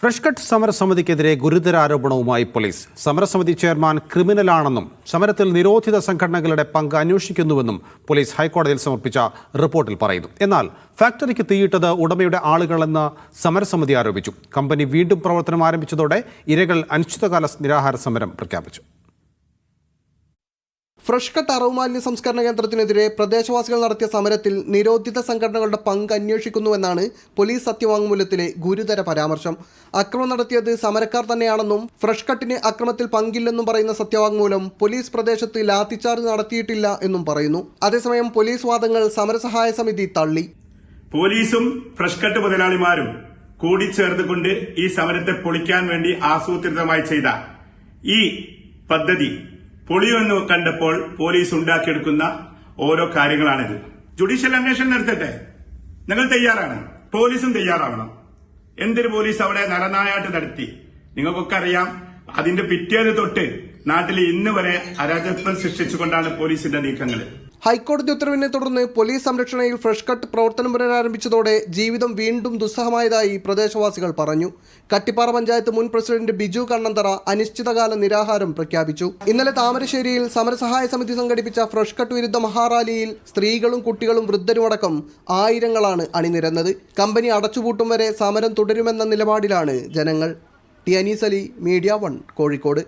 Fresh cut സമരസമിതിക്കെതിരെ ഗുരുതര ആരോപണവുമായി police. സമരസമിതി ചെയർമാൻ ക്രിമിനലാണെന്നും സമരത്തിൽ നിരോധിത സംഘടനകളുടെ പങ്ക് അന്വേഷിക്കുന്നുവെന്നും പോലീസ് ഹൈക്കോടതിയിൽ സമർപ്പിച്ച റിപ്പോർട്ടിൽ പറയുന്നു. എന്നാൽ ഫാക്ടറിക്ക് തീയിട്ടത് ഉടമയുടെ ആളുകളെന്ന് സമരസമിതി ആരോപിച്ചു. കമ്പനി വീണ്ടും പ്രവർത്തനം ആരംഭിച്ചതോടെ ഇരകൾ അനിശ്ചിതകാല നിരാഹാര സമരം പ്രഖ്യാപിച്ചു. ഫ്രഷ് കട്ട് അറവുമാലിന്യ സംസ്കരണ കേന്ദ്രത്തിനെതിരെ പ്രദേശവാസികൾ നടത്തിയ സമരത്തിൽ നിരോധിത സംഘടനകളുടെ പങ്ക് അന്വേഷിക്കുന്നുവെന്നാണ് പോലീസ് സത്യവാങ്മൂലത്തിലെ ഗുരുതര പരാമർശം. അക്രമം നടത്തിയത് സമരക്കാർ തന്നെയാണെന്നും ഫ്രഷ് കട്ടിന് അക്രമത്തിൽ പങ്കില്ലെന്നും പറയുന്ന സത്യവാങ്മൂലം പോലീസ് പ്രദേശത്ത് ലാത്തിച്ചാർജ് നടത്തിയിട്ടില്ല എന്നും പറയുന്നു. അതേസമയം പോലീസ് വാദങ്ങൾ സമരസഹായ സമിതി തള്ളി. പോലീസും ഫ്രഷ് കട്ട് മുതലാളിമാരും കൂടിച്ചേർന്നുകൊണ്ട് ഈ സമരത്തെ പൊളിക്കാൻ വേണ്ടി ആസൂത്രിതമായി ചെയ്ത ഈ പദ്ധതി പൊളിയുമെന്ന് കണ്ടപ്പോൾ പോലീസ് ഉണ്ടാക്കിയെടുക്കുന്ന ഓരോ കാര്യങ്ങളാണിത്. ജുഡീഷ്യൽ അന്വേഷണം നടത്തട്ടെ, നിങ്ങൾ തയ്യാറാണ്, പോലീസും തയ്യാറാവണം. എന്തൊരു പോലീസ് അവിടെ നരനായാട്ട് നടത്തി നിങ്ങൾക്കൊക്കെ അറിയാം. അതിന്റെ പിറ്റേന്ന് തൊട്ട് നാട്ടിൽ ഇന്ന് വരെ അരാജകത്വം സൃഷ്ടിച്ചുകൊണ്ടാണ് പോലീസിന്റെ നീക്കങ്ങൾ. ഹൈക്കോടതി ഉത്തരവിനെ തുടർന്ന് പോലീസ് സംരക്ഷണയിൽ ഫ്രഷ് കട്ട് പ്രവർത്തനം പുനരാരംഭിച്ചതോടെ ജീവിതം വീണ്ടും ദുസ്സഹമായതായി പ്രദേശവാസികൾ പറഞ്ഞു. കട്ടിപ്പാറ പഞ്ചായത്ത് മുൻ പ്രസിഡന്റ് ബിജു കണ്ണന്തറ അനിശ്ചിതകാല നിരാഹാരം പ്രഖ്യാപിച്ചു. ഇന്നലെ താമരശ്ശേരിയിൽ സമരസഹായ സമിതി സംഘടിപ്പിച്ച ഫ്രഷ് കട്ട് വിരുദ്ധ മഹാറാലിയിൽ സ്ത്രീകളും കുട്ടികളും വൃദ്ധരുമടക്കം ആയിരങ്ങളാണ് അണിനിരന്നത്. കമ്പനി അടച്ചുപൂട്ടും വരെ സമരം തുടരുമെന്ന നിലപാടിലാണ് ജനങ്ങൾ. T Anees Ali, media 1, Kozhikode.